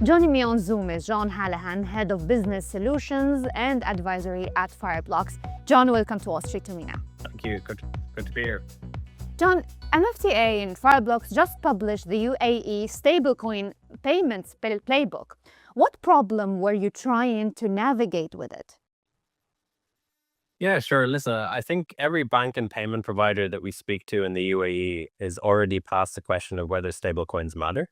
Joining me on Zoom is John Hallahan, Head of Business Solutions and Advisory at Fireblocks. John, welcome to Wall Street to MENA. Thank you. Good to be here. John, MFTA and Fireblocks just published the UAE Stablecoin Payments Playbook. What problem were you trying to navigate with it? Yeah, sure. Listen, I think every bank and payment provider that we speak to in the UAE is already past the question of whether stablecoins matter.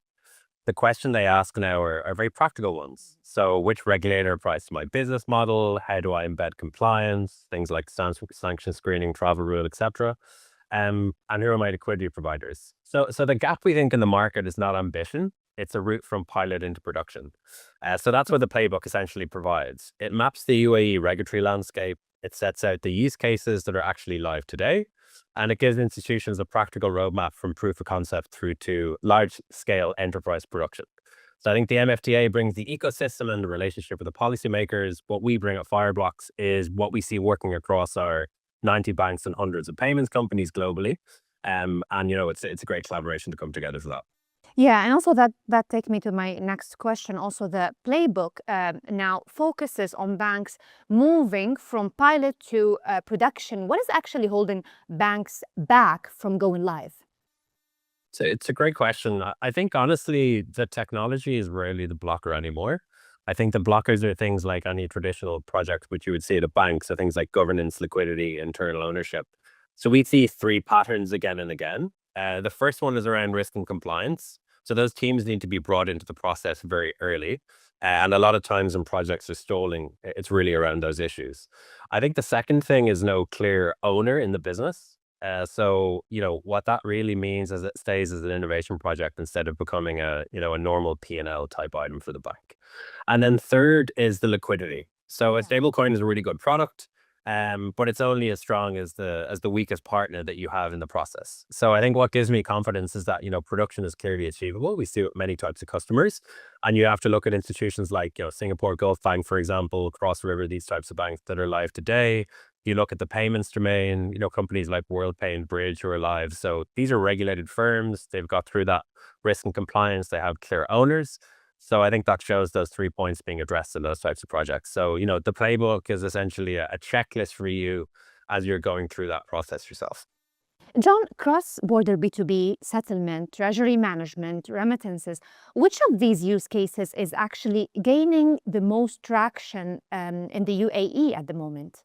The question they ask now are very practical ones. So which regulator priced my business model? How do I embed compliance? Things like sanction screening, travel rule, etc. And who are my liquidity providers? So the gap we think in the market is not ambition. It's a route from pilot into production. So that's what the playbook essentially provides. It maps the UAE regulatory landscape. It sets out the use cases that are actually live today. And it gives institutions a practical roadmap from proof of concept through to large-scale enterprise production. So I think the MFTA brings the ecosystem and the relationship with the policymakers. What we bring at Fireblocks is what we see working across our 90 banks and hundreds of payments companies globally. And it's a great collaboration to come together for that. Yeah, and also that takes me to my next question. Also, the playbook now focuses on banks moving from pilot to production. What is actually holding banks back from going live? So it's a great question. I think honestly, the technology is rarely the blocker anymore. I think the blockers are things like any traditional project, which you would see at a bank. So things like governance, liquidity, internal ownership. So we see three patterns again and again. The first one is around risk and compliance. So those teams need to be brought into the process very early. And a lot of times when projects are stalling, it's really around those issues. I think the second thing is no clear owner in the business. So what that really means is it stays as an innovation project instead of becoming a normal P&L type item for the bank. And then third is the liquidity. So a stablecoin is a really good product. But it's only as strong as the weakest partner that you have in the process. So I think what gives me confidence is that, production is clearly achievable. We see it with many types of customers. And you have to look at institutions like, Singapore Gulf Bank, for example, Cross River, these types of banks that are live today. You look at the payments domain, companies like WorldPay and Bridge who are live. So these are regulated firms. They've got through that risk and compliance. They have clear owners. So I think that shows those 3 points being addressed in those types of projects. So, the playbook is essentially a checklist for you as you're going through that process yourself. John, cross-border B2B, settlement, treasury management, remittances, which of these use cases is actually gaining the most traction in the UAE at the moment?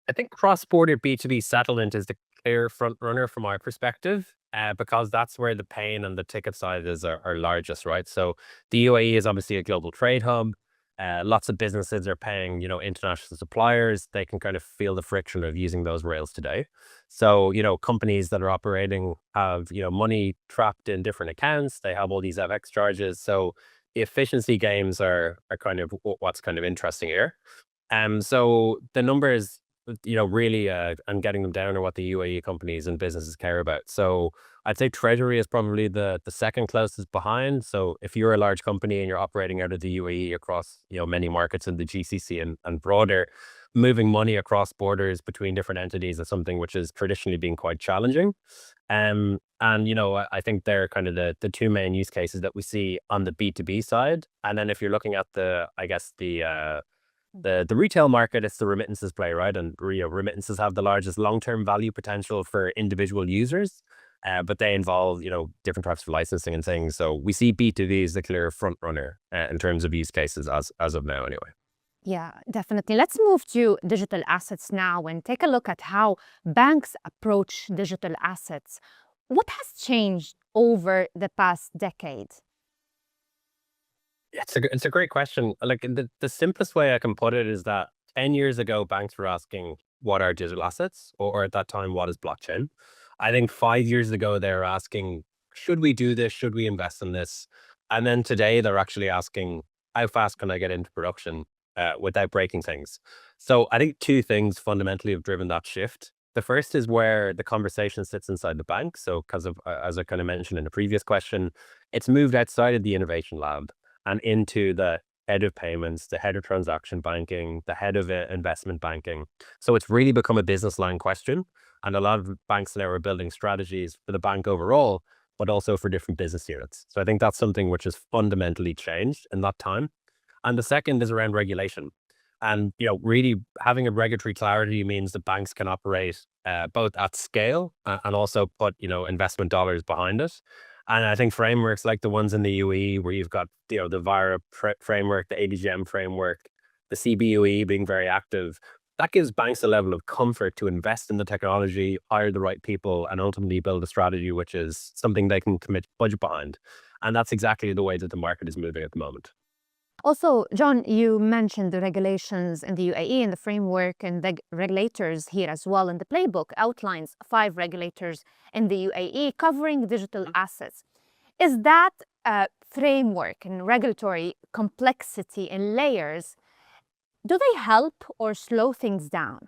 I think cross-border B2B settlement is the clear front runner from our perspective. Because that's where the pain and the ticket sizes are largest, right? So the UAE is obviously a global trade hub. Lots of businesses are paying, international suppliers. They can kind of feel the friction of using those rails today. So, companies that are operating have, money trapped in different accounts. They have all these FX charges. So the efficiency gains are kind of what's kind of interesting here. So the numbers, really, and getting them down are what the UAE companies and businesses care about. So I'd say treasury is probably the second closest behind. So if you're a large company and you're operating out of the UAE across, many markets in the GCC and broader, moving money across borders between different entities is something which has traditionally been quite challenging. And, I think they're kind of the two main use cases that we see on the B2B side. And then if you're looking at the retail market, it's the remittances play, right? And remittances have the largest long-term value potential for individual users, but they involve, different types of licensing and things. So we see B2B as the clear front runner in terms of use cases as of now anyway. Yeah, definitely. Let's move to digital assets now and take a look at how banks approach digital assets. What has changed over the past decade? It's a great question. Like the simplest way I can put it is that 10 years ago, banks were asking what are digital assets, or at that time, what is blockchain? I think 5 years ago, they were asking, should we do this? Should we invest in this? And then today they're actually asking, how fast can I get into production without breaking things? So I think two things fundamentally have driven that shift. The first is where the conversation sits inside the bank. So because of, as I kind of mentioned in the previous question, it's moved outside of the innovation lab and into the head of payments, the head of transaction banking, the head of investment banking. So it's really become a business line question. And a lot of banks now are building strategies for the bank overall, but also for different business units. So I think that's something which has fundamentally changed in that time. And the second is around regulation. And, really having a regulatory clarity means that banks can operate both at scale and also put, investment dollars behind it. And I think frameworks like the ones in the UAE, where you've got, the VARA framework, the ADGM framework, the CBUE being very active, that gives banks a level of comfort to invest in the technology, hire the right people, and ultimately build a strategy which is something they can commit budget behind. And that's exactly the way that the market is moving at the moment. Also, John, you mentioned the regulations in the UAE and the framework and the regulators here as well. And the playbook outlines 5 regulators in the UAE covering digital assets. Is that framework and regulatory complexity and layers, do they help or slow things down?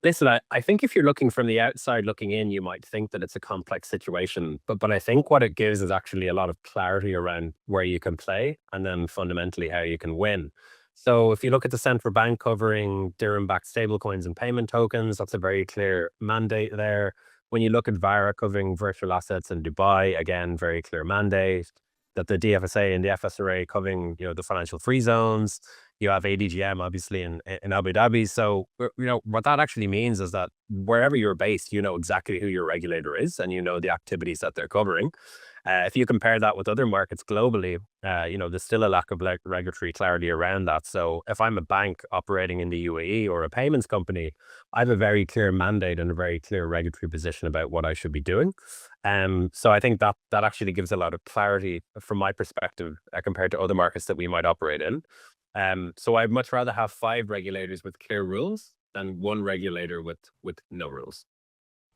Listen, I think if you're looking from the outside looking in, you might think that it's a complex situation. But I think what it gives is actually a lot of clarity around where you can play and then fundamentally how you can win. So if you look at the central bank covering dirham-backed stablecoins and payment tokens, that's a very clear mandate there. When you look at VARA covering virtual assets in Dubai, again, very clear mandate. That the DFSA and the FSRA covering, the financial free zones. You have ADGM obviously in Abu Dhabi. So, what that actually means is that wherever you're based, you know exactly who your regulator is and you know the activities that they're covering. If you compare that with other markets globally, there's still a lack of regulatory clarity around that. So if I'm a bank operating in the UAE or a payments company, I have a very clear mandate and a very clear regulatory position about what I should be doing. So I think that actually gives a lot of clarity from my perspective compared to other markets that we might operate in. So I'd much rather have 5 regulators with clear rules than one regulator with no rules.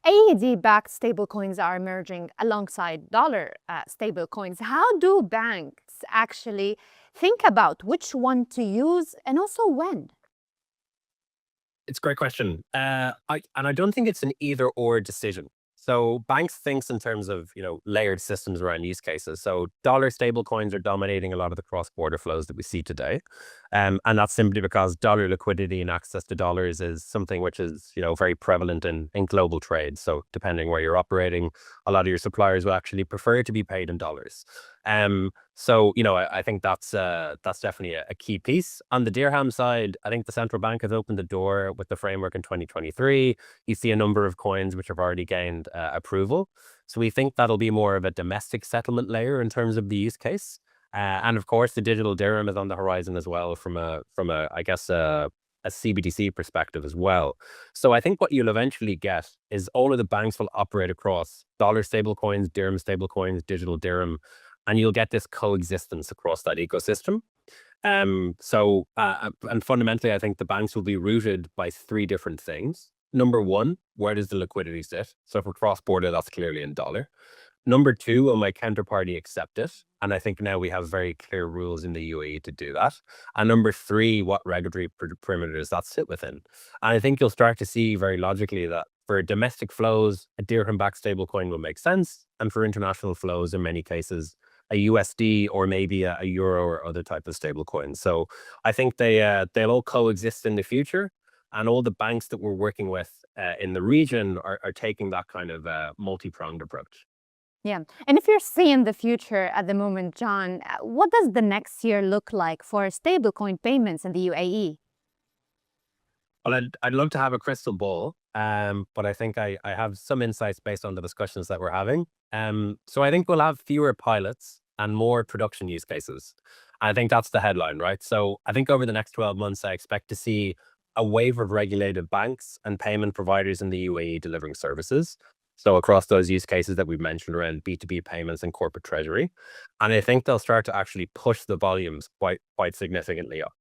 AED-backed stablecoins are emerging alongside dollar stablecoins. How do banks actually think about which one to use and also when? It's a great question. I don't think it's an either or decision. So banks thinks in terms of, layered systems around use cases. So dollar stable coins are dominating a lot of the cross-border flows that we see today. And that's simply because dollar liquidity and access to dollars is something which is, very prevalent in global trade. So depending where you're operating, a lot of your suppliers will actually prefer to be paid in dollars. So, I think that's definitely a key piece. On the dirham side, I think the central bank has opened the door with the framework in 2023. You see a number of coins which have already gained approval. So we think that'll be more of a domestic settlement layer in terms of the use case. And of course, the digital dirham is on the horizon as well from a CBDC perspective as well. So I think what you'll eventually get is all of the banks will operate across dollar stablecoins, dirham stablecoins, digital dirham, and you'll get this coexistence across that ecosystem. And fundamentally, I think the banks will be rooted by 3 different things. Number 1, where does the liquidity sit? So for cross-border, that's clearly in dollar. Number 2, will my counterparty accept it? And I think now we have very clear rules in the UAE to do that. And number 3, what regulatory perimeters that sit within. And I think you'll start to see very logically that for domestic flows, a dirham-backed stablecoin will make sense. And for international flows, in many cases, a USD or maybe a euro or other type of stablecoin. So I think they'll all coexist in the future. And all the banks that we're working with in the region are taking that kind of multi-pronged approach. Yeah. And if you're seeing the future at the moment, John, what does the next year look like for stablecoin payments in the UAE? Well, I'd love to have a crystal ball, but I think I have some insights based on the discussions that we're having. So I think we'll have fewer pilots and more production use cases. I think that's the headline, right? So I think over the next 12 months, I expect to see a wave of regulated banks and payment providers in the UAE delivering services. So across those use cases that we've mentioned around B2B payments and corporate treasury. And I think they'll start to actually push the volumes quite significantly up.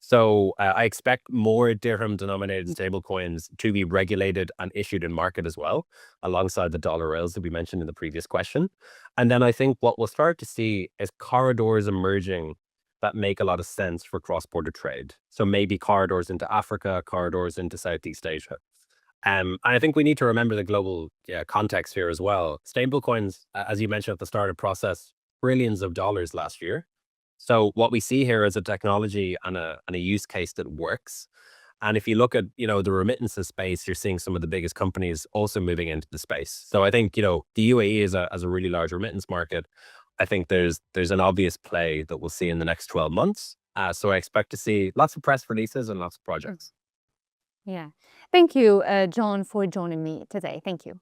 So I expect more dirham-denominated stablecoins to be regulated and issued in market as well, alongside the dollar rails that we mentioned in the previous question. And then I think what we'll start to see is corridors emerging that make a lot of sense for cross-border trade. So maybe corridors into Africa, corridors into Southeast Asia. And I think we need to remember the global context here as well. Stablecoins, as you mentioned at the start of the process, trillions of dollars last year. So what we see here is a technology and a use case that works. And if you look at, the remittances space, you're seeing some of the biggest companies also moving into the space. So I think, the UAE is a really large remittance market. I think there's an obvious play that we'll see in the next 12 months. So I expect to see lots of press releases and lots of projects. Yeah. Thank you, John, for joining me today. Thank you.